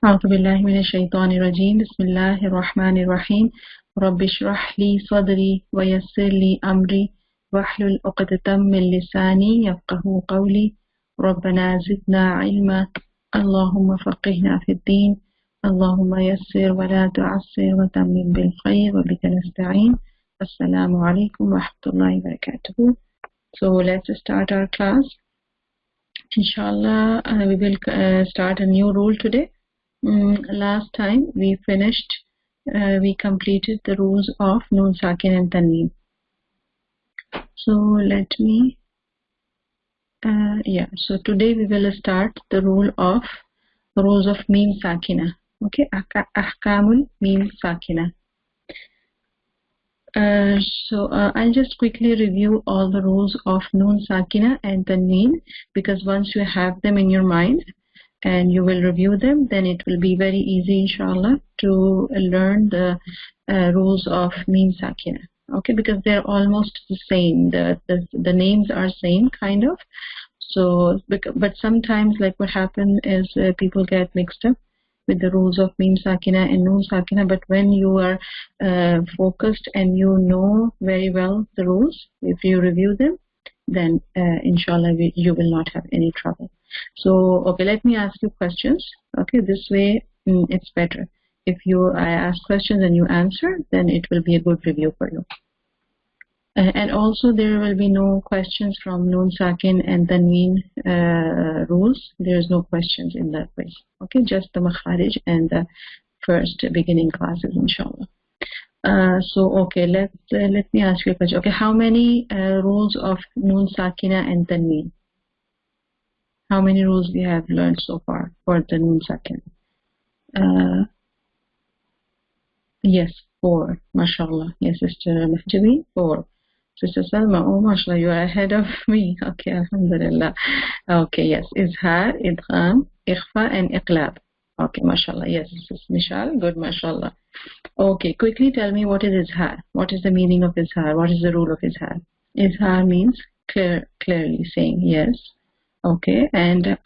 أعوذ بالله من الشيطان الرجيم بسم الله الرحمن الرحيم رب اشرح لي صدري ويسر لي أمري واحلل عقدة من لساني يفقهوا قولي ربنا زدنا علما اللهم فقهنا في الدين اللهم يسر ولا تعسر وتمم بالخير وبك نستعين السلام عليكم ورحمة الله وبركاته. So let's start our class. Inshallah, we will start a new rule today. Last time we finished, we completed the rules of Noon Sakin and Tanween. So let me, so today we will start the rules of Mim Sakina. Okay, Ahkamul Mim Sakina. I'll just quickly review all the rules of Noon Sakina and Tanween, because once you have them in your mind and you will review them, then it will be very easy, inshallah, to learn the rules of Mim Sakina. Okay, because they're almost the same. The names are same, kind of. So, but sometimes, like what happens is people get mixed up with the rules of Mim Sakina and Noon Sakina. But when you are focused and you know very well the rules, if you review them, then inshallah you will not have any trouble. So okay, let me ask you questions. Okay, this way it's better. If I ask questions and you answer, then it will be a good review for you. And also there will be no questions from Noon Sakin and Tanween rules. There's no questions in that way. Okay, just the Makharij and the first beginning classes, inshallah. So okay, let me ask you a question. Okay, how many rules of Noon Sakina and Tanween? How many rules we have learned so far for the Noon Sakin? Yes, 4. MashaAllah. Yes, Sister Mahjabi, 4. Sister Salma, oh mashallah, you are ahead of me. Okay, alhamdulillah. Okay, yes, Izhar, Idgham, Ikhfa and Iqlab. Okay, mashallah. Yes, this is Mishal. Good, mashallah. Okay, quickly tell me, what is Izhar? What is the meaning of Izhar? What is the rule of Izhar? Izhar means clearly saying yes. Okay, and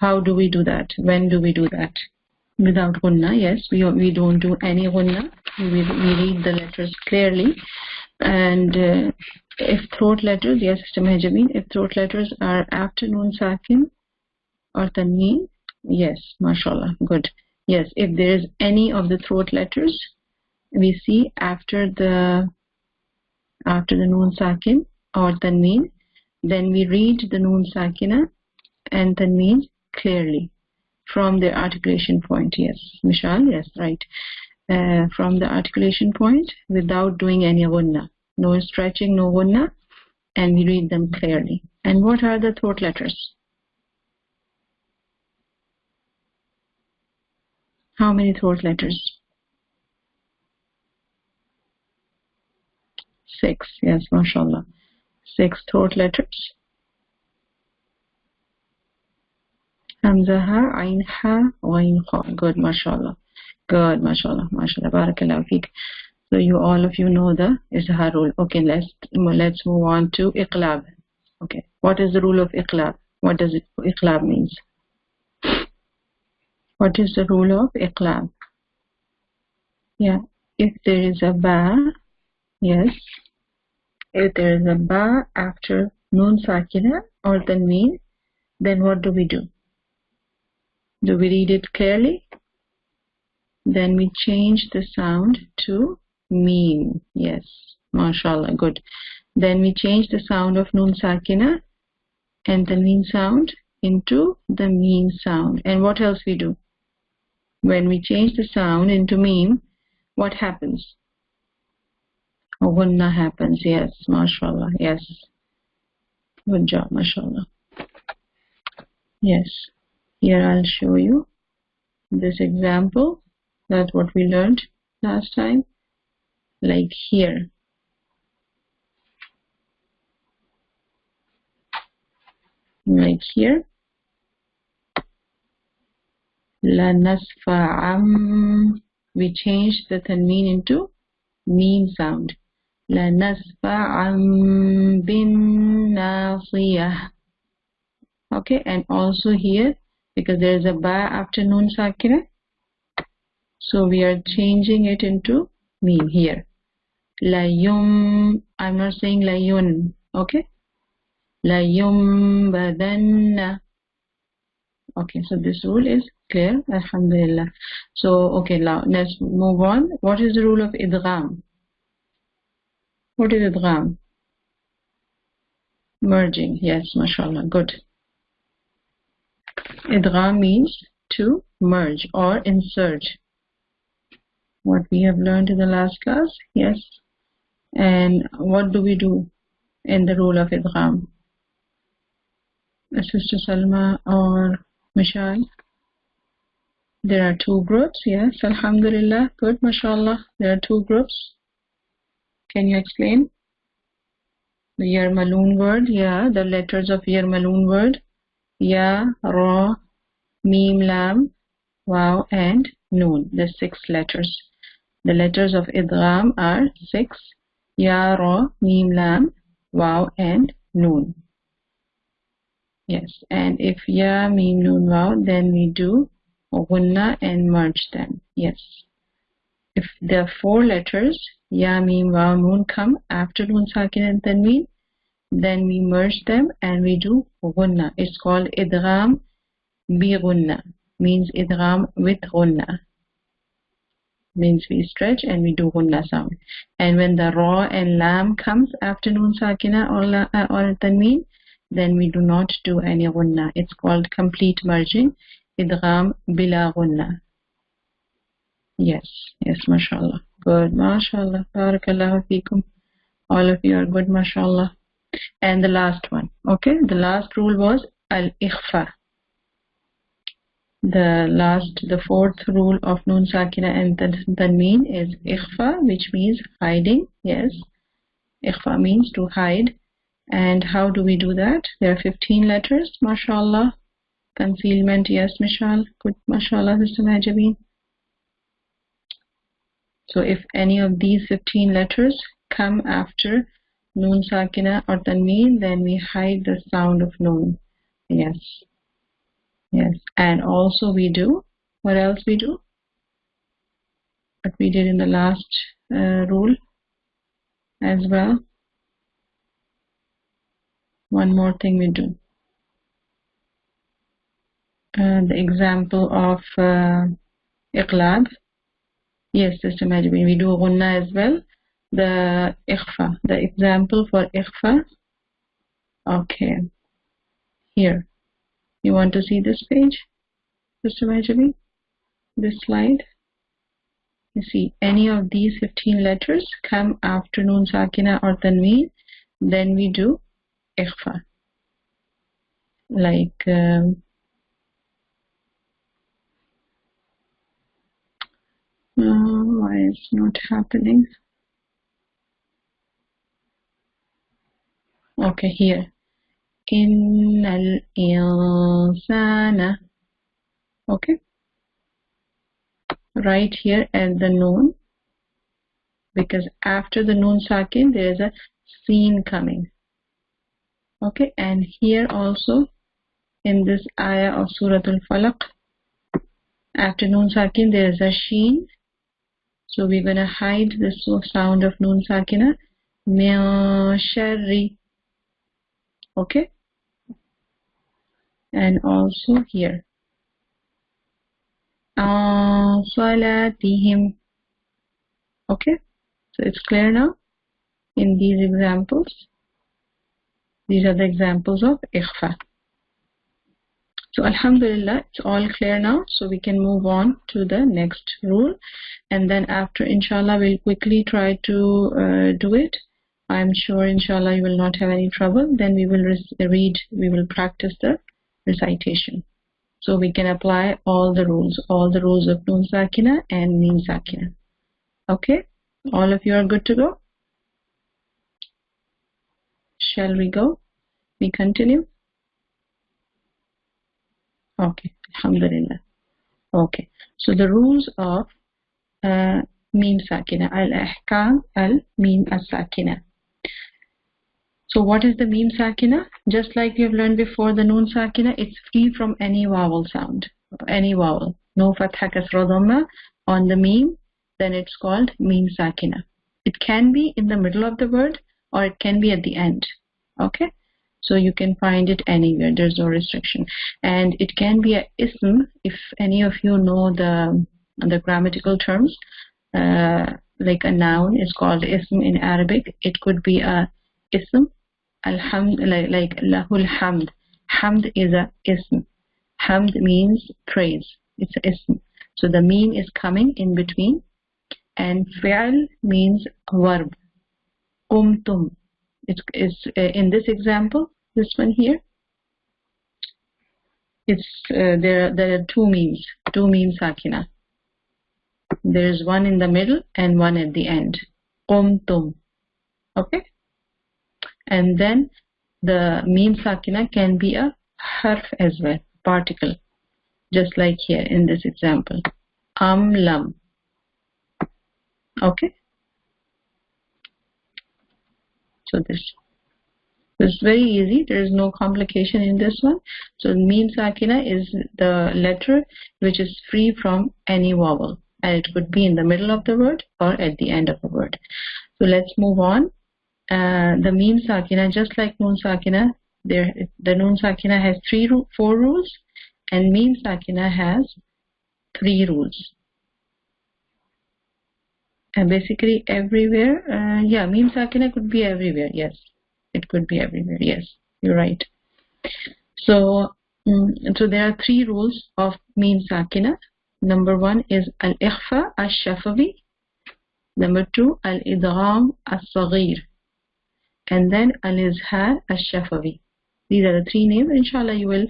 how do we do that? When do we do that? Without gunna, yes, we don't do any gunna. We read the letters clearly. And if throat letters, yes, Sister Mahjabeen, if throat letters are after Noon Sakin or Tanween, yes, mashallah, good. Yes, if there is any of the throat letters we see after the Noon Sakin or Tanween, then we read the Noon Sakina and Tanween clearly from the articulation point. Yes, Mishal, yes, right. From the articulation point without doing any gunna. No stretching, no gunna, and we read them clearly. And what are the throat letters? How many throat letters? 6, yes, mashallah. 6 throat letters. Hamza ha, Ain ha, Ghain kha. Good, mashallah. Good, mashallah, mashallah. Barakallahu feek. So all of you know the Izhar rule. Okay, let's move on to Iqlab. Okay, what is the rule of Iqlab? What does Iqlab means? What is the rule of Iqlab? Yeah, if there is a ba, yes, if there is a ba after Noon Sakina or Tanween, then what do we do? Do we read it clearly? Then we change the sound to Meen. Yes, mashallah, good. Then we change the sound of Noon Sakina and the Meen sound into the Meen sound. And what else we do? When we change the sound into Meen, what happens? Gunna happens. Yes, mashallah. Yes. Good job, mashallah. Yes. Here I'll show you this example. That's what we learned last time. Like here. Like here. La nasfa'am. We change the tanween into Meen sound. La nasfa'am bin nasiyah. Okay, and also here because there is a ba after noon sakina. So we are changing it into meme here. Layum, I'm not saying layun, okay? Layum badanna. Okay, so this rule is clear, alhamdulillah. So, okay, now let's move on. What is the rule of idgham? What is idgham? Merging, yes, mashallah, good. Idgham means to merge or insert. What we have learned in the last class, yes. And what do we do in the rule of idgham? Sister Salma or Mishal? There are two groups, yes, alhamdulillah, good, mashallah. There are two groups. Can you explain? The Yarmaloon word, yeah, the letters of Yarmaloon word, Ya, Ra, Mim, Lam, Waw, and Noon, the 6 letters. The letters of idgham are 6, Ya, Ra, Mim, Lam, Waw, and Noon. Yes, and if Ya, Mim, Noon, Waw, then we do Gunna and merge them. Yes. If there are 4 letters, Ya, Mim, Waw, Noon come after Noon Sakin and Tanween, then we merge them and we do Gunna. It's called Idgham bi Gunna. Means Idgham with Gunna. Means we stretch and we do Gunna sound. And when the Ra and Lam comes after Noon Sakina or Tanween, then we do not do any Gunna. It's called complete merging. Idgham bila Gunna. Yes, yes, mashallah. Good, mashallah. Barakallahu feekum. All of you are good, mashallah. And the last one, okay? The last rule was al-ikhfa. The 4th rule of Noon Sakina and Tanween is ikhfa, which means hiding. Yes, ikhfa means to hide. And how do we do that? There are 15 letters, mashallah. Concealment, yes, Mishal. Good, mashallah, Sister Majabeen. So if any of these 15 letters come after Noon Sakina or Tanween, then we hide the sound of Noon. Yes. Yes. And also we do, what else we do? What we did in the last rule as well. One more thing we do. The example of Iqlab. Yes, Sister Majbeen, we do Gunna as well. The Ikhfa, the example for Ikhfa. Okay. Here. You want to see this page, Sister Majbeen? This slide? You see, any of these 15 letters come after Noon Sakina or Tanween, then we do Ikhfa. Like why it's not happening? Okay, here. Innal insana. Okay. Right here at the noon, because after the noon sakin there is a seen coming. Okay, and here also in this ayah of Surah Al-Falaq, after noon sakin there is a sheen. So we're going to hide the sound of noon sakina. Min sharri. Okay. And also here. Salatihim. Okay. So it's clear now in these examples. These are the examples of ikhfa. So alhamdulillah, it's all clear now. So we can move on to the next rule. And then after, inshallah, we'll quickly try to do it. I'm sure, inshallah, you will not have any trouble. Then we will we will practice the recitation. So we can apply all the rules of Noon Sakina and Mim Sakina. Okay? All of you are good to go? Shall we go? We continue? Okay, alhamdulillah. Okay, so the rules of Mim Sakina, al-ahkam al-Mim as-Sakina. So what is the meme sakina? Just like we have learned before, the noon sakina, it's free from any vowel sound, any vowel. No fatha kasra dhamma on the meme, then it's called meme sakina. It can be in the middle of the word or it can be at the end. Okay? So you can find it anywhere. There's no restriction. And it can be a ism, if any of you know the grammatical terms, like a noun is called ism in Arabic. It could be a ism. Alhamd, like lahul hamd. Hamd is a ism. Hamd means praise. It's a ism. So the meme is coming in between. And fi'al means verb. Qumtum. It's in this example, this one here. It's there are two meme sakina. There is one in the middle and one at the end. Qumtum. Okay? And then the meme sakina can be a harf as well, particle, just like here in this example. Lam. Okay? So this is very easy. There is no complication in this one. So meme sakina is the letter which is free from any vowel, and it could be in the middle of the word or at the end of the word. So let's move on. The meme sakina, just like noon sakina, the noon sakina has 4 rules, and meme sakina has 3 rules. And basically everywhere, yeah, meme sakina could be everywhere. Yes, it could be everywhere. Yes, you're right. So, there are 3 rules of meme sakina. Number 1 is al-ikhfa al-shafawi. Number 2, al-idgham al-saghir. And then al-izhar al-shafawi. These are the 3 names. Inshallah, you will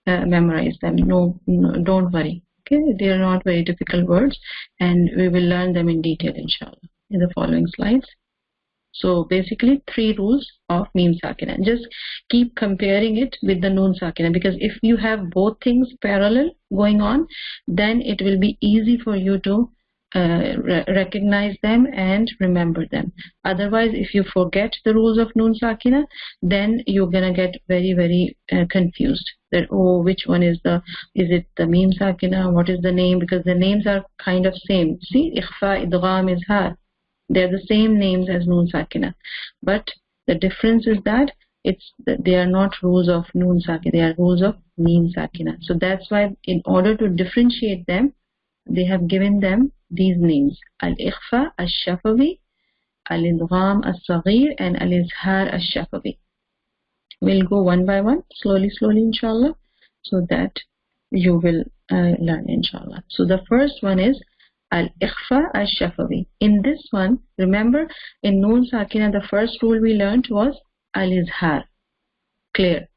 memorize them. No, don't worry. Okay, they are not very difficult words, and we will learn them in detail, inshallah, in the following slides. So basically 3 rules of meme sakina. Just keep comparing it with the noon sakina, because if you have both things parallel going on, then it will be easy for you to recognize them and remember them. Otherwise, if you forget the rules of noon sakina, then you're gonna get very, very confused. That, oh, which one is it the meme sakina? What is the name? Because the names are kind of same. See, ikhfa, idgham, izhar. They're the same names as noon sakina, but the difference is that they are not rules of noon sakina. They are rules of meme sakina. So that's why, in order to differentiate them, they have given them these names: al-ikhfa al-shafawi, al-idgham al-saghir, and al-izhar al-shafawi. We'll go one by one, slowly, inshallah, so that you will learn, inshallah. So the first one is al-ikhfa al-shafawi. In this one, remember, in noon sakina, the first rule we learned was al-izhar. Clear?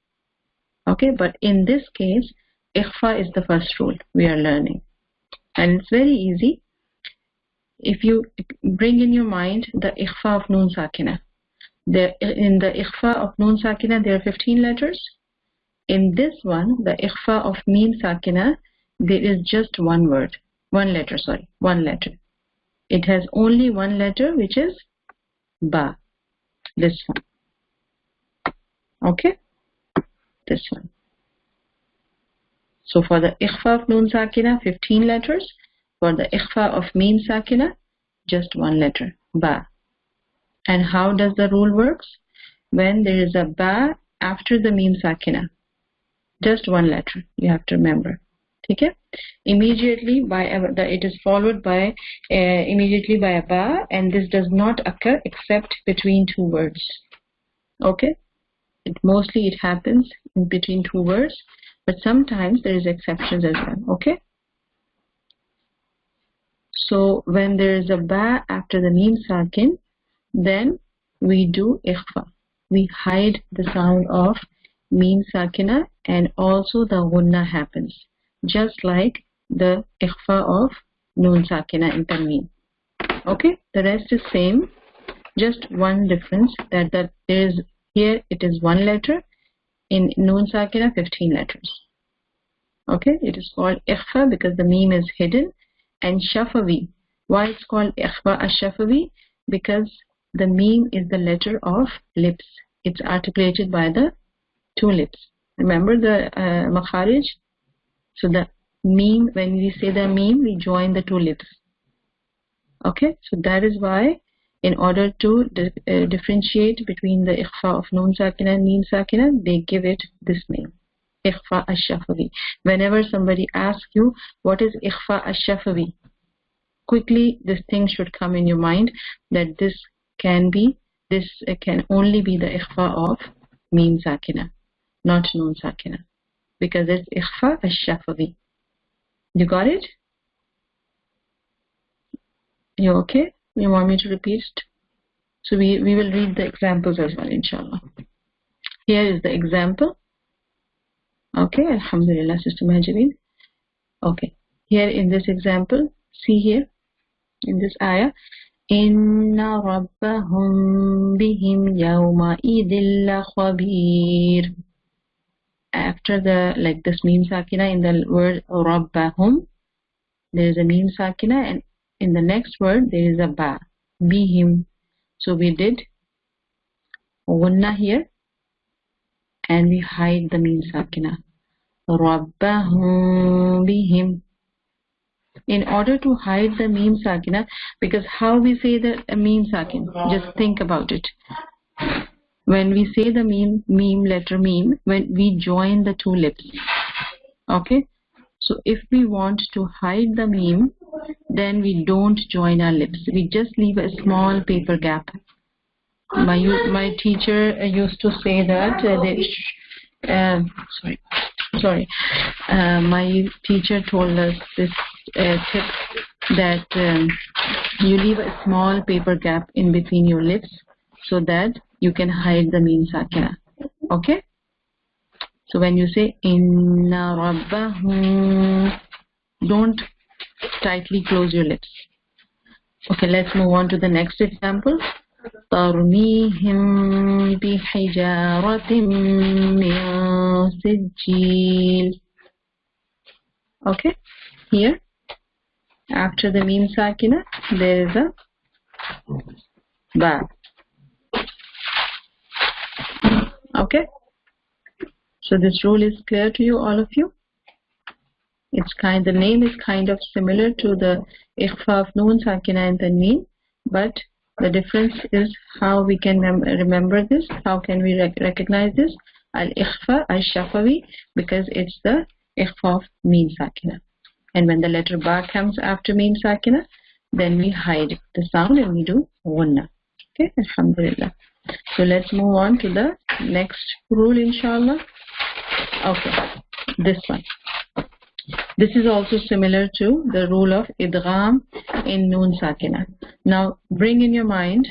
Okay, but in this case, ikhfa is the first rule we are learning. And it's very easy. If you bring in your mind the ikhfa of noon sakina, in the ikhfa of noon sakina there are 15 letters. In this one, the ikhfa of meme sakina, there is just one letter. It has only one letter, which is ba. This one. Okay? This one. So for the ikhfa of noon sakina, 15 letters. For the ikhfa of meme sakina, just one letter, ba. And how does the rule works? When there is a ba after the meme sakina, just one letter, you have to remember. Okay? Immediately it is followed by immediately by a ba, and this does not occur except between 2 words. Okay? Mostly it happens in between 2 words, but sometimes there is exceptions as well. Okay? So when there is a ba after the meme sakin, then we do ikhfa. We hide the sound of meme sakina, and also the gunna happens, just like the ikhfa of noon sakina in tanween. Okay, the rest is same, just one difference that there is here it is 1 letter, in noon sakina 15 letters. Okay, it is called ikhfa because the meme is hidden. And shafawi, why it's called ikhfa al-shafawi? Because the meme is the letter of lips. it's articulated by the two lips. Remember the makharij? So the meme, when we say the meme, we join the two lips. Okay, so that is why in order to differentiate between the ikhfa of noon sakina and meme sakina, they give it this name, ikhfa ash-shafawi. Whenever somebody asks you what is ikhfa ash-shafawi, quickly this thing should come in your mind that this can only be the ikhfa of meme sakina, not noon sakina, because it's ikhfa ash-shafawi. You got it? You okay? You want me to repeat? So we will read the examples as well, inshallah. Here is the example. Okay, alhamdulillah, Sister Mahjabeen. Okay, here in this example, see here in this ayah, Inna rabbahum bihim yawma idil khabir. After this meme sakina in the word rabbahum, there is a meme sakina, and in the next word there is a ba, bihim. So we did gunna here and we hide the meme sakina, rabbahum bihim. In order to hide the meme sakina, because how we say the meme sakin, just think about it. When we say the letter meme, when we join the two lips, okay? So if we want to hide the meme, then we don't join our lips. We just leave a small paper gap. My teacher used to say that my teacher told us this tip that you leave a small paper gap in between your lips so that you can hide the meme sakina. Okay? So when you say inna rabbahum, don't tightly close your lips. Okay, let's move on to the next example. ترميهم بحجارة من سجيل. Okay, here after the meme sakina there is a ba. Okay, so this rule is clear to you, all of you. The name is kind of similar to the ikhfa of noon sakina and tanween, but the difference is how we can remember this. How can we recognize this? Al-ikhfa al-shafawi, because it's the ikhfa of meme sakina. And when the letter ba comes after meme sakina, then we hide the sound and we do gunna. Okay, alhamdulillah. So let's move on to the next rule, inshallah. Okay, this one. This is also similar to the rule of idgham in noon sakina. Now bring in your mind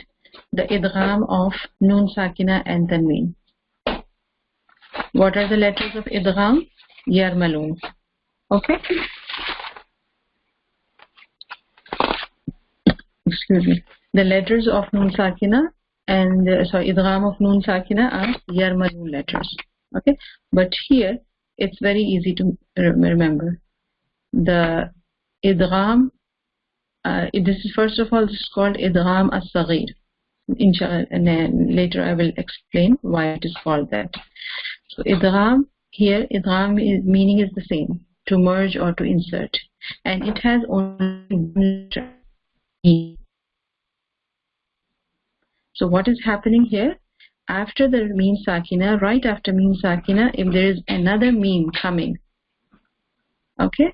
the idgham of noon sakina and tanween. What are the letters of idgham? Yarmalun. Okay? Excuse me. The letters of noon sakina and idgham of noon sakina are yarmalun letters. Okay? But here it's very easy to remember. The idgham, this is first of all, this is called idgham as-saghir. Inshallah, and then later I will explain why it is called that. So idgham, here idgham meaning is the same, to merge or to insert, and it has only one letter. So what is happening here? After the meme sakina, right after meme sakina, if there is another meme coming, okay,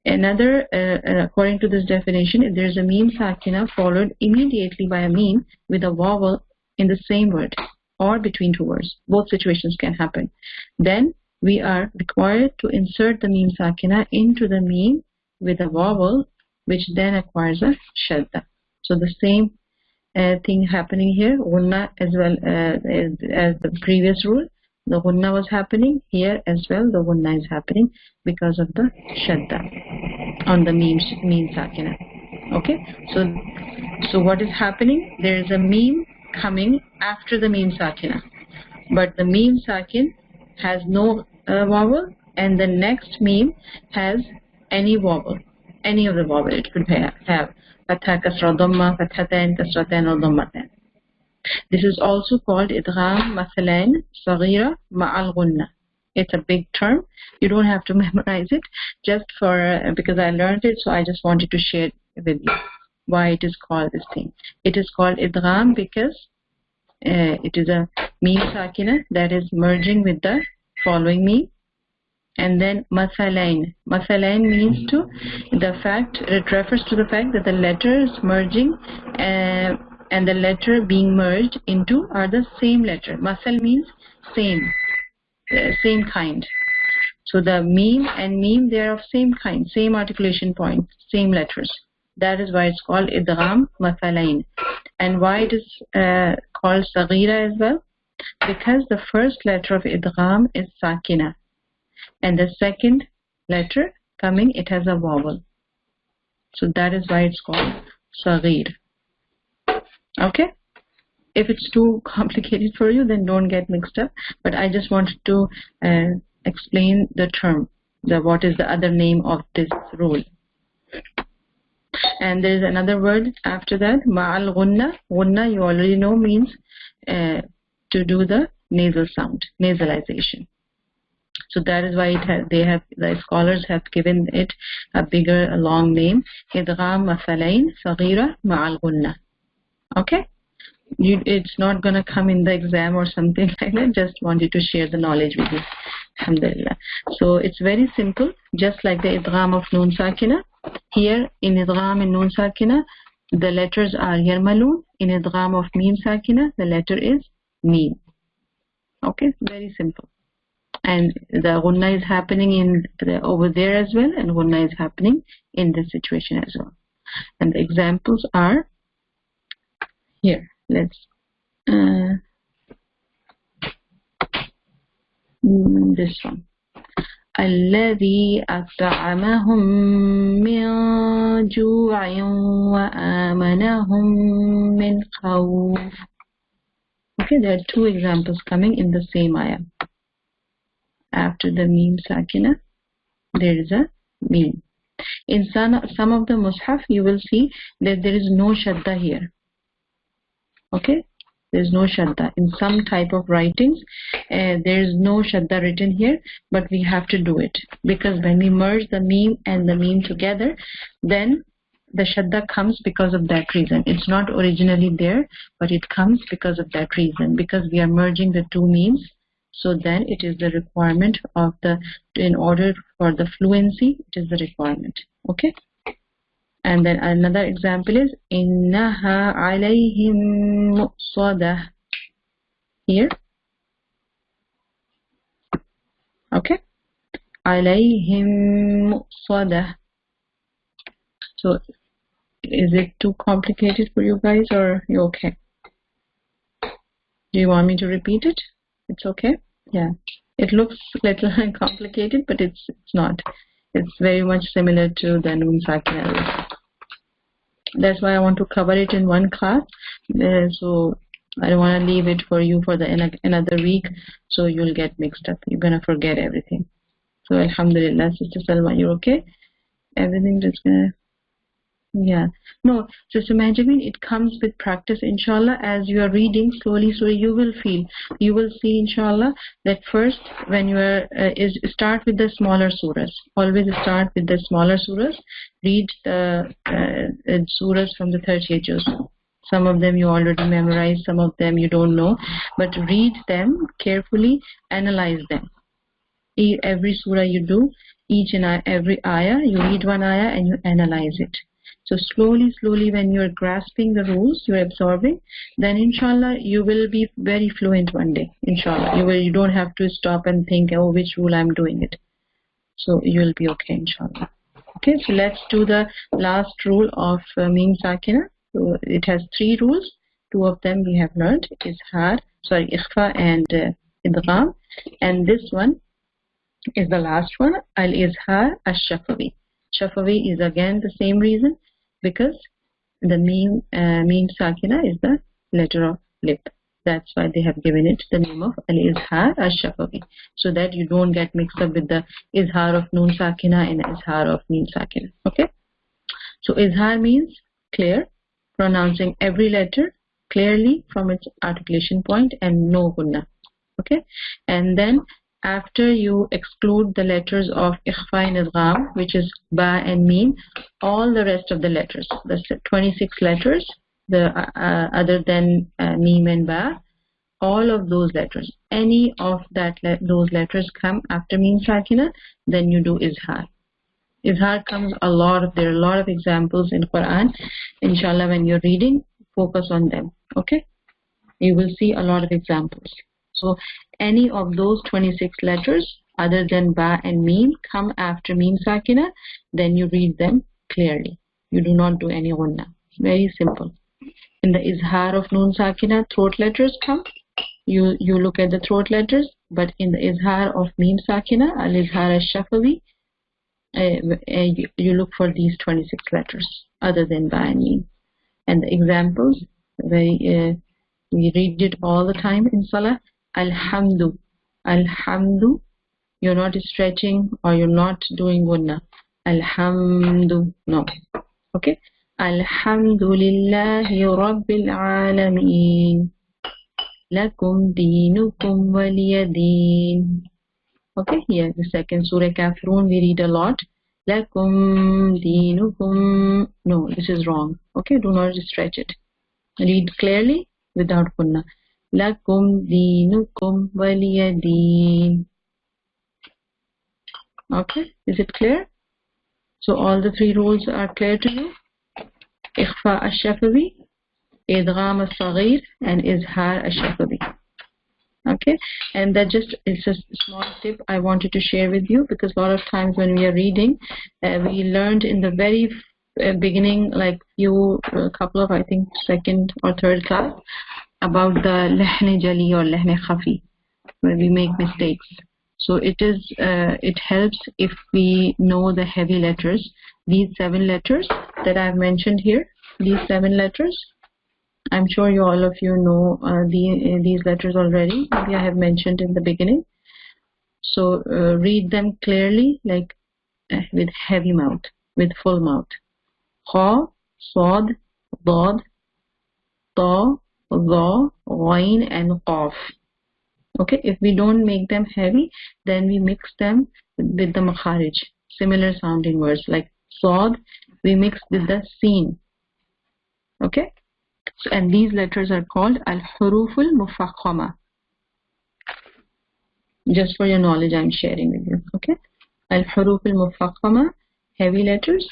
according to this definition, if there is a meme sakina followed immediately by a meme with a vowel in the same word or between two words, both situations can happen, then we are required to insert the meme sakina into the meme with a vowel, which then acquires a shadda. So the same thing happening here, gunna as well as the previous rule. The gunna was happening here as well. The gunna is happening because of the shadda on the meme sakina. Okay, so what is happening? There is a meme coming after the meme sakina, but the meme sakin has no vowel, and the next meme has any vowel, any of the vowel. It could have fatha, kasra, dhamma, fathatain, kasratain, or dhammatayn. This is also called idgham mathalain saghira ma'al ghunna. It's a big term. You don't have to memorize it, just for because I learned it, so I just wanted to share it with you why it is called this thing. It is called idgham because it is a meme sakina that is merging with the following meme. And then mathalain. Mathalain means to the fact, it refers to the fact that the letter is merging and the letter being merged into are the same letter. Mathal means same kind. So the meme and meme, they are of same kind, same articulation point, same letters. That is why it's called idgham mathalain. And why it is called saghira as well? Because the first letter of idgham is sakina. And the second letter coming, it has a vowel. So that is why it's called saghir. Okay? If it's too complicated for you, then don't get mixed up. But I just wanted to explain the term, what is the other name of this rule. And there is another word after that, ma'al ghunna. Ghunna, you already know, means to do the nasal sound, nasalization. So that is why the scholars have given it a long name, idgham mathalain saghira ma'al ghunna. Okay? It's not going to come in the exam or something like that. Just wanted to share the knowledge with you. Alhamdulillah. So it's very simple, just like the idgham of noon sakina. Here in idgham and noon sakina, the letters are yarmalun. In idgham of meme sakina, the letter is meme. Okay, very simple. And the ghunna is happening over there as well, and ghunna is happening in this situation as well. And the examples are here. Let's this one. الذي أطعمهم من جوع وآمنهم من خوف. Okay, there are two examples coming in the same ayah. After the meme sakina, there is a meme. In some of the mushaf, you will see that there is no shadda here. Okay, there is no shadda. In some type of writings, there is no shadda written here, but we have to do it because when we merge the meme and the meme together, then the shadda comes because of that reason. It's not originally there, but it comes because of that reason, because we are merging the two memes. So then it is the requirement of in order for the fluency, it is the requirement. Okay. And then another example is innaha alayhim muqsadah. Here. Okay. Alayhim muqsadah. So is it too complicated for you guys, or you okay? Do you want me to repeat it? It's okay. Yeah, it looks a little complicated, but it's not. It's very much similar to the noon sakina. That's why I want to cover it in one class. So I don't want to leave it for you for another week, so you'll get mixed up. You're gonna forget everything. So Alhamdulillah, Sister Salma, you're okay? Everything just gonna. Yeah, no, Sister Manjabin, it comes with practice, inshallah. As you are reading slowly, you will see, inshallah, that first when you are start with the smaller surahs. Always start with the smaller surahs. Read the surahs from the 38 juz. Some of them you already memorized, some of them you don't know, but read them carefully, analyze them. Every surah you do, each and every ayah, you read one ayah and you analyze it. So slowly, when you're grasping the rules, you're absorbing, then inshallah you will be very fluent one day. Inshallah, you don't have to stop and think, oh, which rule I'm doing it. So you'll be okay, inshallah. Okay, so let's do the last rule of meme sakina. So it has 3 rules. 2 of them we have learned: ikhfa and idgham. And this one is the last one, al-izhar ash-shafawi. Shafawi is again the same reason, because the meme sakina is the letter of lip. That's why they have given it the name of al-izhar ash-shafawi, so that you don't get mixed up with the izhar of noon sakina and izhar of meme sakina. Okay, so izhar means clear, pronouncing every letter clearly from its articulation point and no gunna. Okay, and then after you exclude the letters of ikhfa and idgham, which is ba and mim, all the rest of the letters, the 26 letters, the other than mim and ba, all of those letters, any of those letters come after mim sakina, then you do izhar. Izhar comes there are a lot of examples in Quran. Inshallah, when you're reading, focus on them. Okay, you will see a lot of examples. So any of those 26 letters other than ba and mim come after mim sakina, then you read them clearly. You do not do any gunna. Very simple. In the izhar of noon sakina, throat letters come. You look at the throat letters, but in the izhar of mim sakina, al izhar al-shafawi, you look for these 26 letters other than ba and mim. And the examples, we read it all the time in salah. Alhamdu, alhamdu. You're not stretching or you're not doing gunna. Alhamdu, no. Okay. Alhamdulillahi Rabbil Alameen. Lakum dinukum waliyadeen. Okay, here the second Surah Kafirun we read a lot. Lakum dinukum. No, this is wrong. Okay, do not stretch it. Read clearly without gunna. Lakum dinukum waliyadeen. Okay, is it clear? So all the three rules are clear to you. Ikhfa al-shafawi, idgham al-saghir, and izhar al-shafawi. Okay, and that just is a small tip I wanted to share with you, because a lot of times when we are reading, we learned in the very beginning, like couple of, I think, second or third class, about the lehne jali or lehne khafi, where we make mistakes. So it helps if we know the heavy letters. These 7 letters that I've mentioned here, these 7 letters, I'm sure all of you know these letters already. Maybe I have mentioned in the beginning. So read them clearly, like with heavy mouth, with full mouth. Kha, Sad, Dad, Ta, Za, Ghain, and Qaf. Okay, if we don't make them heavy, then we mix them with the makharij, similar sounding words like Sad, we mix with the Seen. Okay, so, and these letters are called al-huruful mufakhama. Just for your knowledge, I'm sharing with you. Okay, al-huruful mufakhama, heavy letters,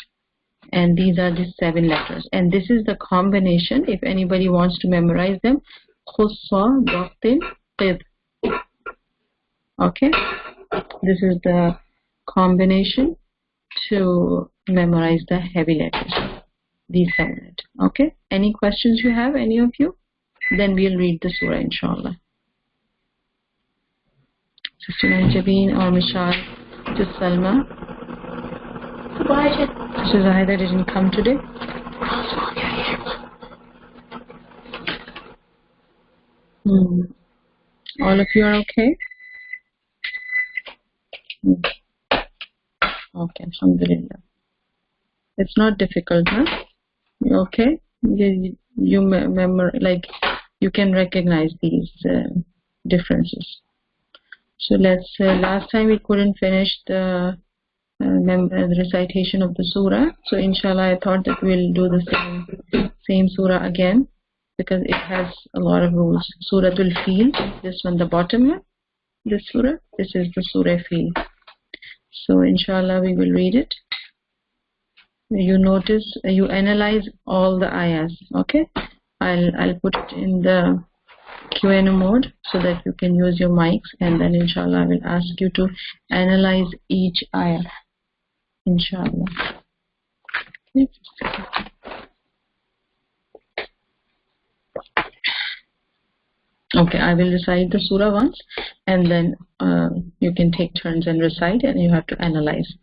and these are the 7 letters. And this is the combination. If anybody wants to memorize them, khussa, daqtin, qid. Okay, this is the combination to memorize the heavy letters, these 7 letters. Okay, any questions you have, any of you? Then we'll read the surah, inshallah. Sister Jabeen or Mishal, Sister Salma. Sister Zahida didn't come today. All of you are okay? Okay, alhamdulillah. It's not difficult, huh? You okay? You remember, like, you can recognize these differences. So let's, last time we couldn't finish the recitation of the surah. So inshallah, I thought that we'll do the same surah again, because it has a lot of rules. Suratul Fil, this one, the bottom one, this surah, this is the surah Fil. So inshallah we will read it. You notice, you analyze all the ayahs. Okay, I'll put it in the Q&A mode so that you can use your mics, and then inshallah I will ask you to analyze each ayah. Inshallah. Okay, I will recite the surah once, and then you can take turns and recite, and you have to analyze.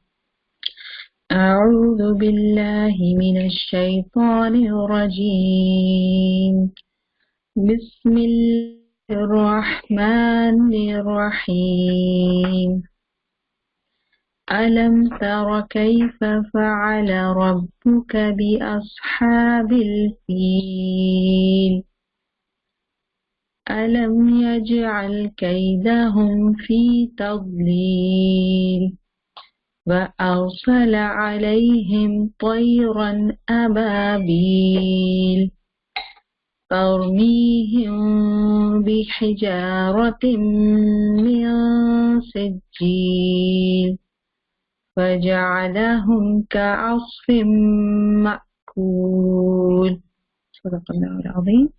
أعوذ بالله من الشيطان الرجيم. بسم الله الرحمن الرحيم. ألم تر كيف فعل ربك بأصحاب الفيل ألم يجعل كيدهم في تضليل وأرسل عليهم طيرا أبابيل ترميهم بحجارة من سجيل فجعلهم كعصف مأكول. صدق الله العظيم.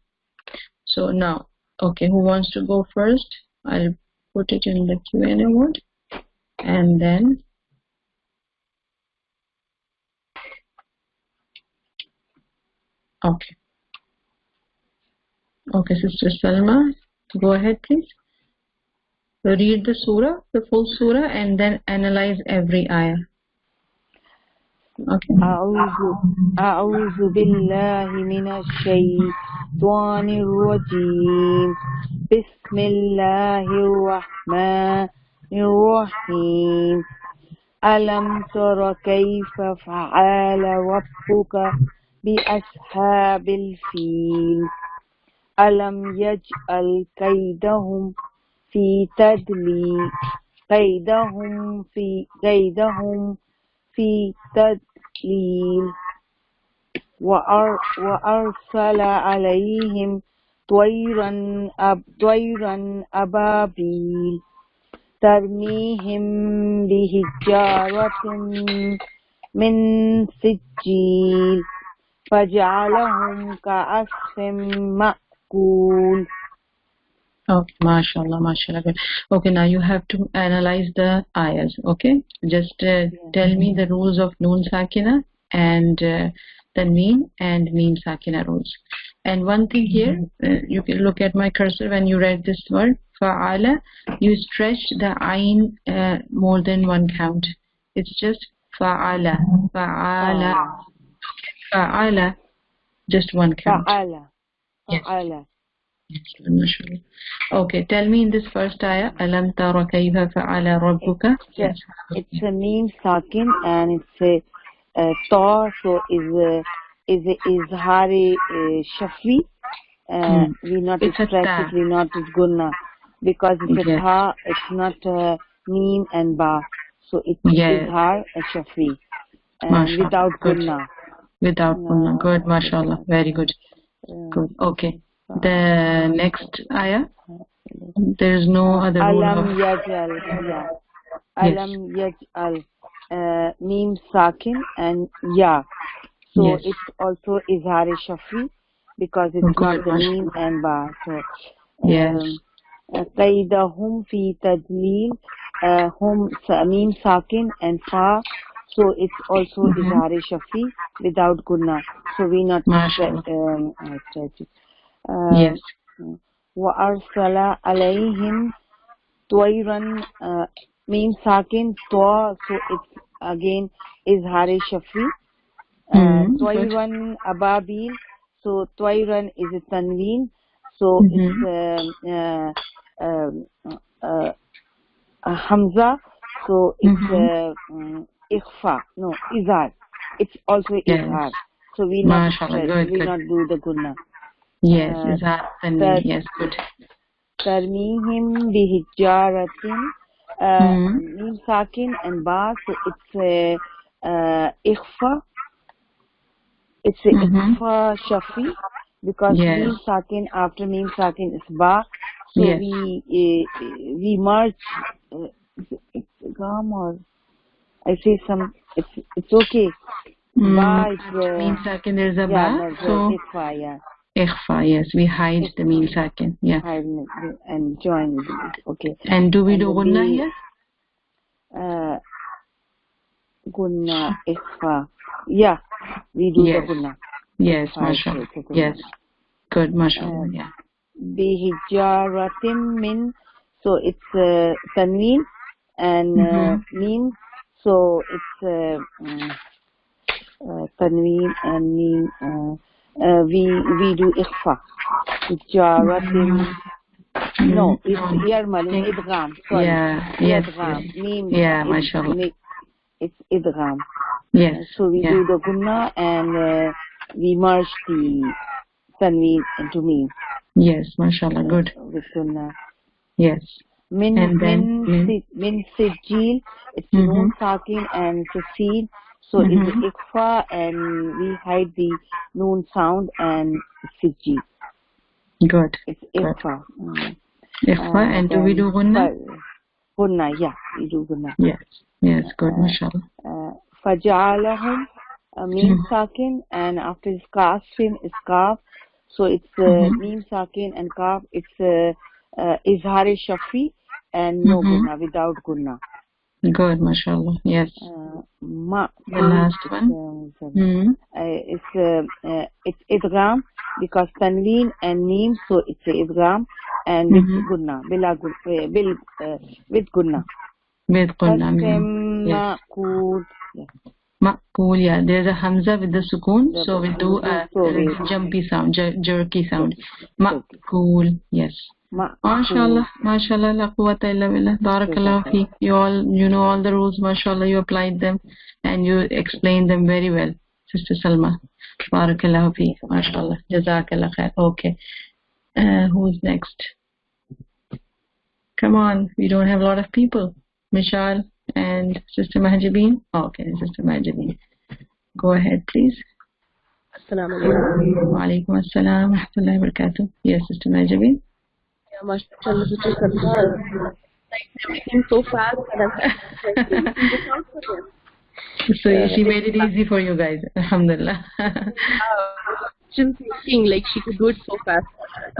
So now, okay, who wants to go first? I'll put it in the Q&A mode, and then okay, Sister Salma, go ahead, please. Read the surah, the full surah, and then analyze every ayah. Okay. أعوذ بالله من الشيطان الرجيم بسم الله الرحمن الرحيم ألم تر كيف فعل ربك بأصحاب الفيل ألم يجعل كيدهم في تضليل وأرسل عليهم طيرا أبابيل ترميهم بحجارة من سجيل فجعلهم كعصف مأكول. Okay, mashallah, mashallah. Okay, now you have to analyze the ayahs. Okay, just tell me the rules of Noon Sakina and Tanween and Meen Sakina rules. And one thing here, you can look at my cursor when you read this word, Fa'ala, you stretch the ayn more than one count. It's just Fa'ala, Fa'ala, Fa'ala, just one count. Fa'ala. Yes. Okay, tell me in this first ayah, Alam tara kayfa fa'ala rabbuka. Yes. It's a Meen Sakin and it's a Ta, so is Hari Shafi. We not stretch it, we not Gunna. Because it's a Ta, it's not Meen and Ba. So it is Har Shafi. Without Gunna. Without Gunna. Good, mashallah. Very good. Good. Okay. The next ayah, there is no other rule of... Alam yaj'al Meen Sakin and Ya. So it also is Hari Shafi because it's not the Meen and Ba. So Qaidahum fi tadlil, Meen Sakin and Fa. So it's also is Hari Shafi without Gunna. So we not stretch it. وأرسل عليهم طيرا Meen Sakin Twa, so it's again is Hari Shafi. Twayran Ababil, so Twayran is a Tanween, so it's Hamza, so it's Ikhfa, no, Izhar. It's also Izhar. So we not do the Gunna. Yes, Izhar Tanween, yes, good. Tarmihim bihijaratin, Meen Sakin and Ba, so it's Ikhfa. It's a Ikhfa Shafi because Meen Sakin after Meen Sakin is Ba, so we merge. It's Gam or I say some. It's okay. Ba is Meen Sakin. There's a Ba, so Ikhfa, Ikhfa, yes, we hide the Meen Sakin, hide and join it. Okay. And do we do Gunna here? Gunna Ikhfa. Yeah, we do the Gunna. Yes, mashallah. Yes, good, mashallah. Bihijaratim min, so it's Tanween and Meen, so it's Tanween and Meen. We do Ikhfa. Hijaratim. No, it's Yarmalun Idgham. Sorry. Idgham. Meen. Mashallah. It's Idgham. Yes. So we do the Gunna and we merge the Tanween into Meen. Yes, mashallah, good. With gunna. Yes. Min And then min sijil, it's noon sakin and it's a seed, so it's ikfa, and we hide the noon sound and sijil. good. It's ikfa. Ikhfa, and do we do gunna? Gunna, yeah, we do gunna. Yes, yes, good, mashallah. Fajalahum mim sakin, and after it's kasrin is kaf, so it's mim sakin and kaf, it's izhari shafi and no gunna, without gunna. Good, mashallah. Yes. The last one. It's idgham, because tanween and neem, so it's idgham, and with gunna, with gunna. With gunna. Ma'qul. Ma'qul, yeah. There's a hamza with the sukoon, so we do a jumpy sound, jerky sound. Ma'qul, yes. Mashallah, mashallah, la quwwata illa billah. Barakallahu feek. You know all the rules, mashallah. You applied them and you explained them very well, Sister Salma. Barakallahu feek, mashallah. Jazakallah khair. Okay. Who's next? Come on, we don't have a lot of people. Mishal and Sister Mahjabeen. Okay, Sister Mahjabeen. Go ahead, please. Assalamu alaikum. Wa alaikum assalam wa rahmatullahi wa barakatuh. Yes, Sister Mahjabeen. Yeah, mashallah, Sister Salma. Everything so fast. So she made it easy for you guys. Alhamdulillah. Still thinking like she could do it so fast.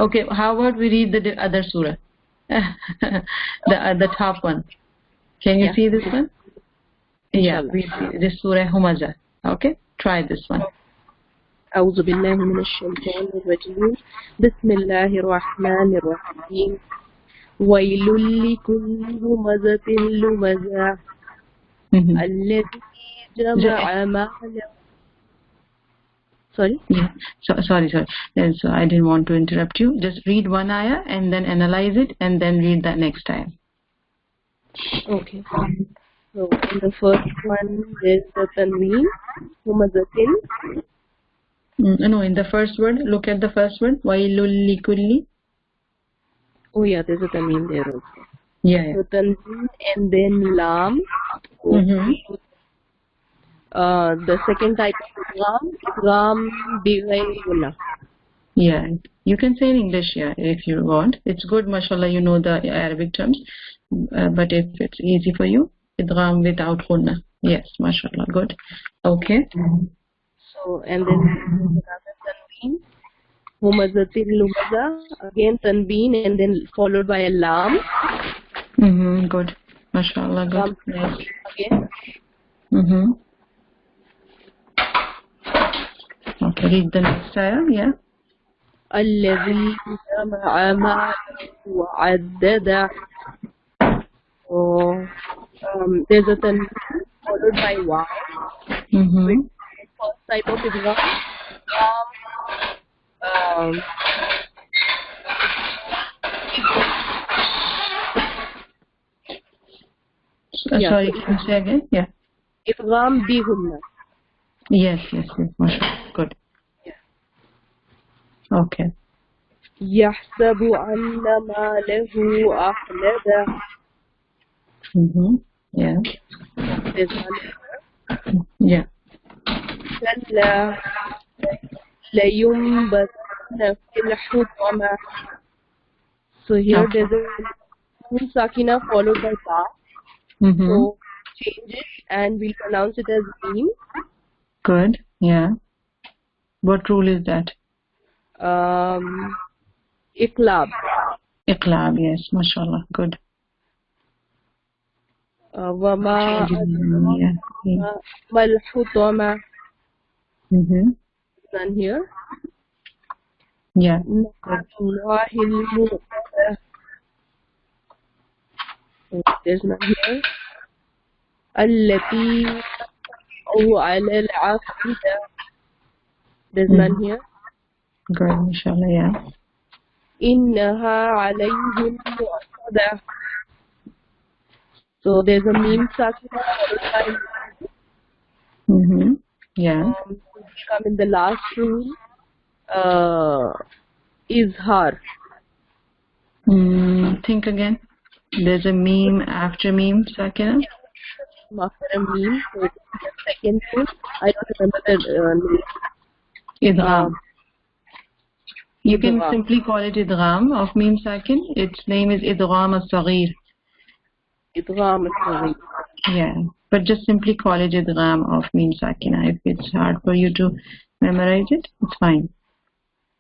Okay, how about we read the other surah? the top one. Can you see this one? Yeah, we see this surah Humaza. Okay, try this one. أعوذ بالله من الشيطان الرجيم. بسم الله الرحمن الرحيم. ويل لكل همزة لمزة الذي جمع مالا. Sorry? Yeah. Sorry. So I didn't want to interrupt you. Just read one ayah and then analyze it and then read the next ayah. Okay. So in the first one there's the tanween, humazatin. No, in the first word, look at the first word. Wailul likulli. Oh yeah, there's a tanween there also. Yeah. So tanween and then lam. The second type of idgham bighayri gunna. Yeah, you can say in English, yeah, if you want. It's good, mashallah, you know the Arabic terms. But if it's easy for you, idgham without gunna. Yes, mashallah, good. Okay. So, and then another tanween, humazatin lumaza, again tanween and then followed by a lam. Good. Mashallah, good. Yes. Again. Okay, read the next ayah, yeah. الذي جمع ماله وعدده. So, there's a tanween followed by waw. First type of idgham. Sorry, can you say again? Yeah. Idgham bi gunna. Yes, mashallah, good. Okay. يحسب أن ماله أخلده. Yeah. There's one. Yeah. كلا لينبذن في الحطمة. So here there's a nun sakina followed by ta. So change it and we'll pronounce it as mim. Good. Yeah. What rule is that? Iqlab. Iqlab, yes, mashallah, good. Wama mal hutama. Done here. Yeah. There's none here. التي أو على العافية. There's none here. Good, inshallah, yeah. إنها عليهم مؤصدة. So there's a meme sakina followed by yeah. come in the last rule. izhar. Think again. There's a meme after meme, Sakina. After a meme. So it's the second meme. I don't remember the name. Idgham. You can simply call it Idgham of meme sakin. Its name is Idgham al-Saghir. Idgham al-Saghir. Yeah, but just simply call it Idgham of meme sakina. If it's hard for you to memorize it, it's fine.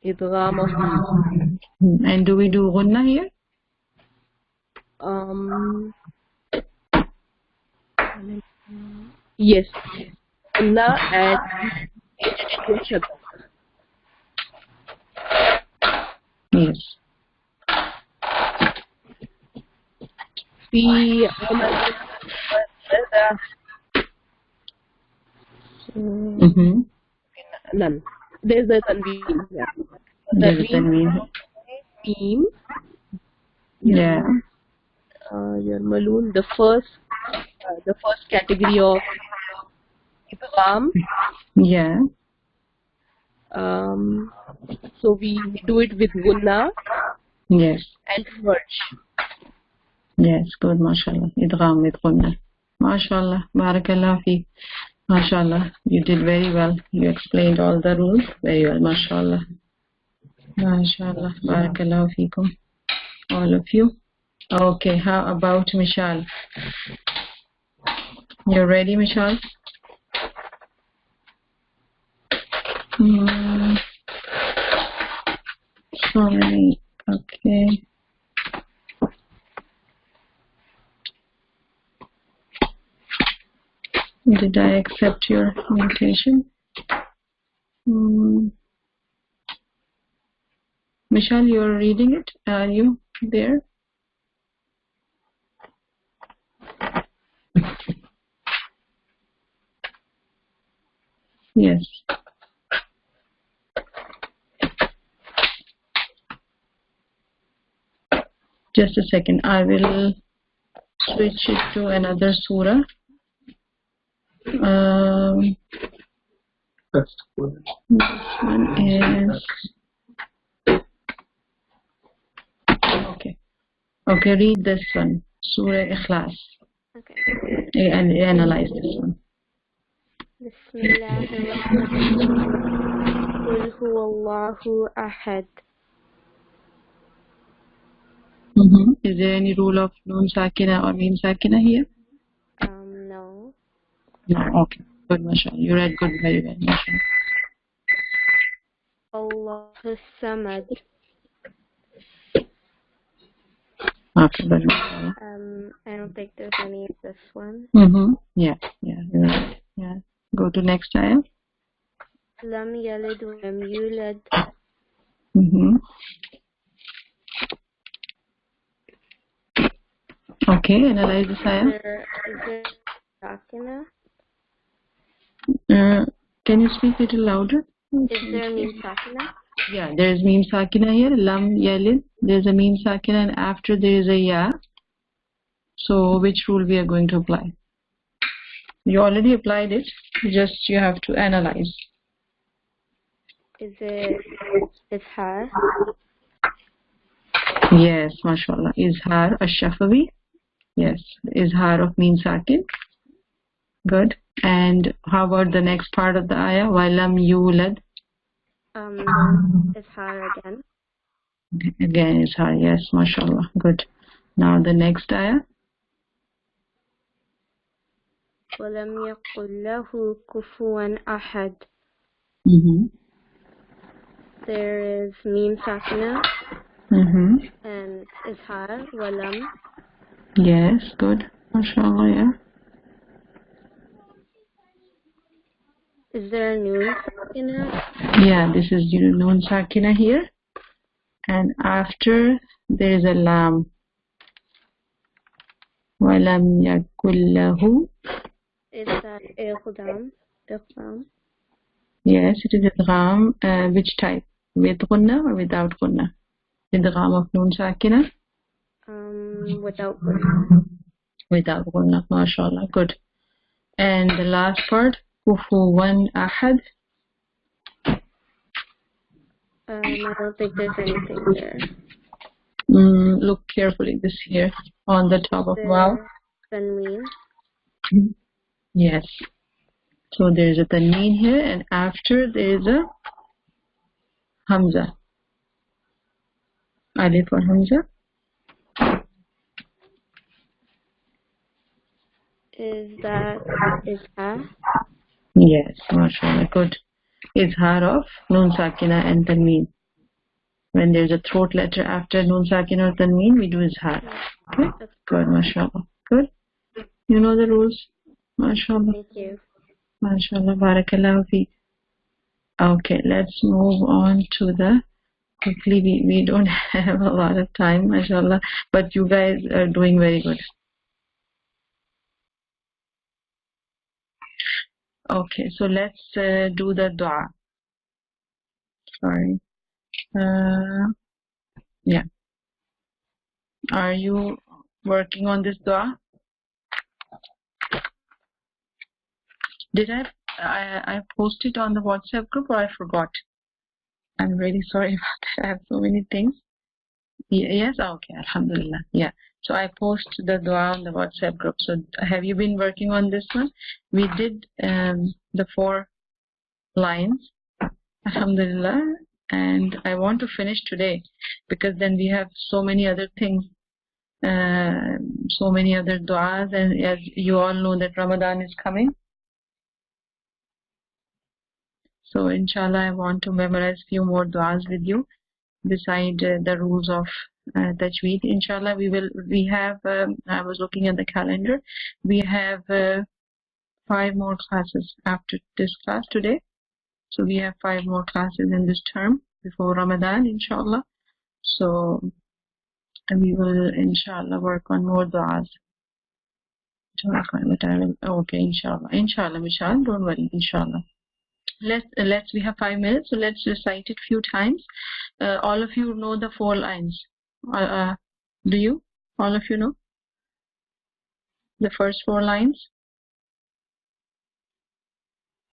Idgham of meme. And do we do gunna here? Yes. Gunna and yes. None. There's a tanween. Yeah. There's a tanween. Meme. Yeah. Yarmalun, the first category of idgham. Yeah. So we do it with gunna. Yes. And merge. Yes, good, mashallah. Idgham with gunna. Mashallah. Barakallah fi. Mashallah. You did very well. You explained all the rules very well. Mashallah. Mashallah. Barakallah fikum. All of you. Okay, how about Mishal? You ready, Mishal? Sorry. Okay. Did I accept your invitation? Mishal, you're reading it? Are you there? Yes. Just a second. I will switch it to another surah. This one is okay. Okay, read this one, Surah Ikhlas. Okay. And analyze this one. Bismillahirrahmanirrahim. Qul huwallahu ahad. Is there any rule of noon sakina or meme sakina here? No. No. Okay. Good, mashallah. You read good, very well, mashallah. Allahu samad. Okay, good, mashallah. I don't think there's any of this one. Yeah. You're right. Yeah. Go to next ayah. Lam yalid wa lam yulad. Okay, analyze this ayah. Is there sakina? Can you speak a little louder? Is there meme sakina? Yeah, there is meme sakina here. Lam yalid. There's a meme sakina, and after there is a ya. So, which rule we are going to apply? You already applied it. Just you have to analyze. Is it izhar? Yes, mashallah. Izhar ash-shafawi. Yes, izhar of meme sakin. Good. And how about the next part of the ayah? Walam yulad. Izhar again. Again izhar. Yes, mashallah. Good. Now the next ayah. Walam yakul lahu kufuwan ahad. There is meme sakina. And izhar, walam. Yes, good. MashaAllah, yeah. Is there a noon sakina? Yeah, this is noon sakina here. And after there is a lam. Walam yakullahu. Is that idgham? Yes, it is idgham. Which type? With gunna or without gunna? Idgham of noon sakina? Without gunna. Without gunna, mashallah, good. And the last part, kufuwan ahad. I don't think there's anything there. Look carefully. This here on the top of wow. Tanween. Yes. So there is a tanween here, and after there is a hamza. Alif or hamza. Is that izhar? Yes, mashallah, good. Izhar of Nun Sakina and Tanween. When there's a throat letter after Nun Sakina or Tanween, we do Izhar. Okay? Good, mashallah. Good. You know the rules? Mashallah. Thank you. Mashallah, barakallahu feek. Okay, let's move on to the... Quickly, we don't have a lot of time, mashallah. But you guys are doing very good. Okay, so let's do the dua. Sorry. Yeah. Are you working on this dua? Did I post it on the WhatsApp group or I forgot? I'm really sorry about that. I have so many things. Yes? Okay, alhamdulillah. Yeah. So I post the dua on the WhatsApp group. So have you been working on this one? We did the 4 lines, alhamdulillah, and I want to finish today because then we have so many other things, so many other du'as, and as you all know that Ramadan is coming. So inshallah I want to memorize few more du'as with you beside the rules of Tajweed. Inshallah we have, I was looking at the calendar, we have 5 more classes after this class today. So we have 5 more classes in this term before Ramadan, inshallah. So we will, inshallah, work on more du'as. Okay, inshallah. Inshallah, Mishal, don't worry, inshallah. We have 5 minutes, so let's recite it few times. All of you know the 4 lines. Do you? All of you know? The first 4 lines?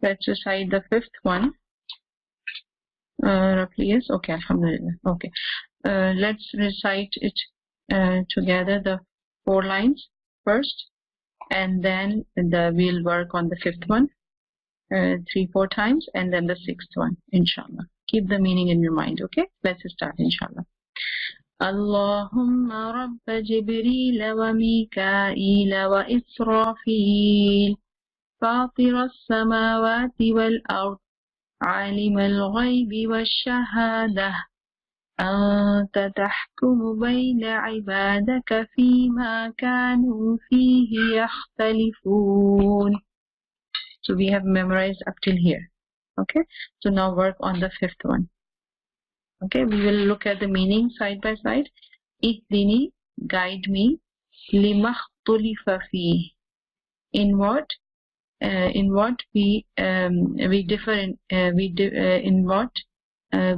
Let's recite the 5th one. Roughly, yes? Okay, alhamdulillah. Okay. Let's recite it together, the 4 lines first, and then we'll work on the 5th one 3-4 times, and then the 6th one, inshallah. Keep the meaning in your mind, okay? Let's start, inshallah. Allahumma rabba Jibreel wa Mika'il wa Israfil fatir as-samawati wal ard عالم الغيب والشهادة أنت تحكم بين عبادك فيما كانوا فيه يختلفون. So we have memorized up till here. Okay, so now work on the 5th one. Okay, we will look at the meaning side by side. Ihdini, guide me. Lima ikhtulifa fihi. In what we differ in what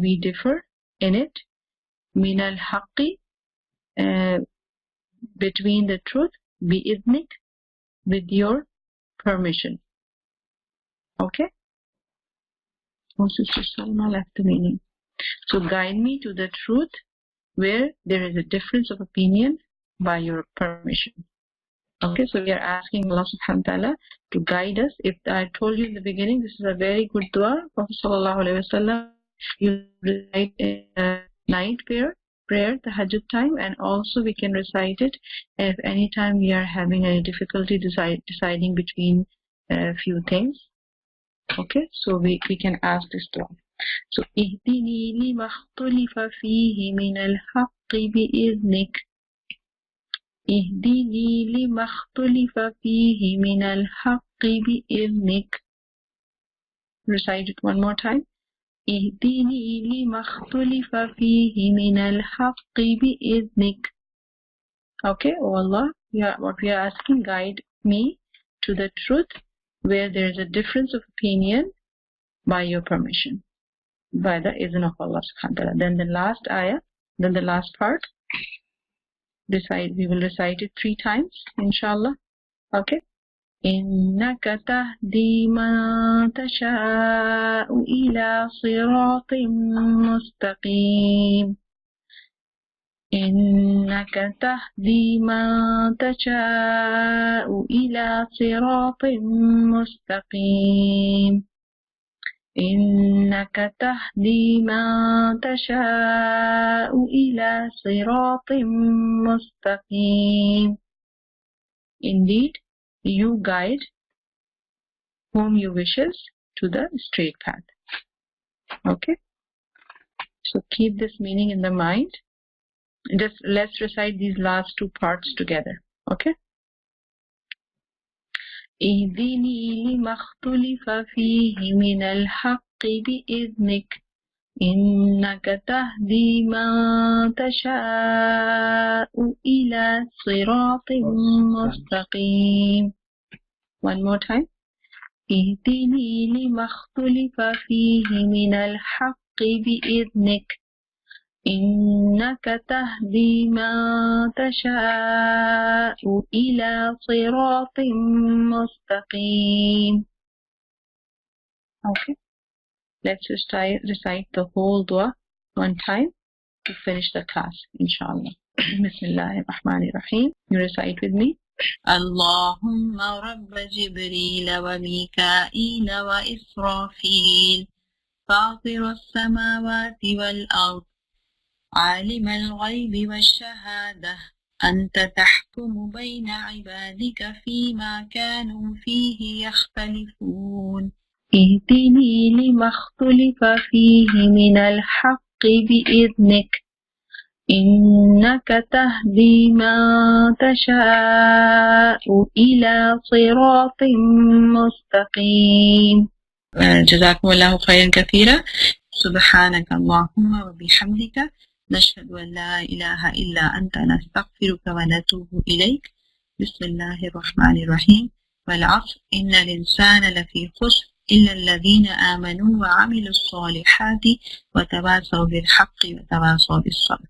we differ in it. Min al haqqi, between the truth. Bi idnik, with your permission. Okay. Oh, Sister Salma left the meaning. So guide me to the truth where there is a difference of opinion by your permission. Okay, so we are asking Allah subhanahu wa ta'ala to guide us. If I told you in the beginning, this is a very good dua. Prophet sallallahu alayhi wa sallam, you recite in night prayer, the Tahajjud time, and also we can recite it if any time we are having any difficulty deciding between a few things. Okay, so we can ask this dua. So, Ihdini lima ikhtulifa fihi min al-haqqi bi-idhnik. اهدني لما اختلف فيه من الحق بإذنك. Recite it one more time. اهدني لما اختلف فيه من الحق بإذنك. Okay, oh Allah, what we are asking, guide me to the truth where there is a difference of opinion by your permission, by the izn of Allah subhanahu wa ta'ala. Then the last ayah, then the last part. We will recite it 3 times, inshallah. Okay. إنك تهدي من تشاء إلى صراط مستقيم إنك تهدي من تشاء إلى صراط مستقيم إنك تهدي من تشاء إلى صراط مستقيم. Indeed, you guide whom you wishes to the straight path. Okay, so keep this meaning in the mind. Just let's recite these last two parts together. Okay. اهدني لما اختلف فيه من الحق بإذنك إنك تهدي من تشاء إلى صراط مستقيم. One more time. اهدني لما اختلف فيه من الحق بإذنك إنك تهدي من تشاء إلى صراط مستقيم. Okay, let's recite the whole dua one time to finish the class, inshallah. Bismillahirrahmanirrahim. You recite with me. اللهم رب جبريل وميكائيل وإسرافيل فاطر السماوات والأرض عالم الغيب والشهادة أنت تحكم بين عبادك فيما كانوا فيه يختلفون اهدني لما اختلف فيه من الحق بإذنك إنك تهدي من تشاء إلى صراط مستقيم. جزاكم الله خيرا كثيرا. سبحانك اللهم وبحمدك نشهد أن لا إله إلا أنت نستغفرك ونتوب إليك. بسم الله الرحمن الرحيم. والعصر إن الإنسان لفي خسر إلا الذين آمنوا وعملوا الصالحات وتواصوا بالحق وتواصوا بالصبر.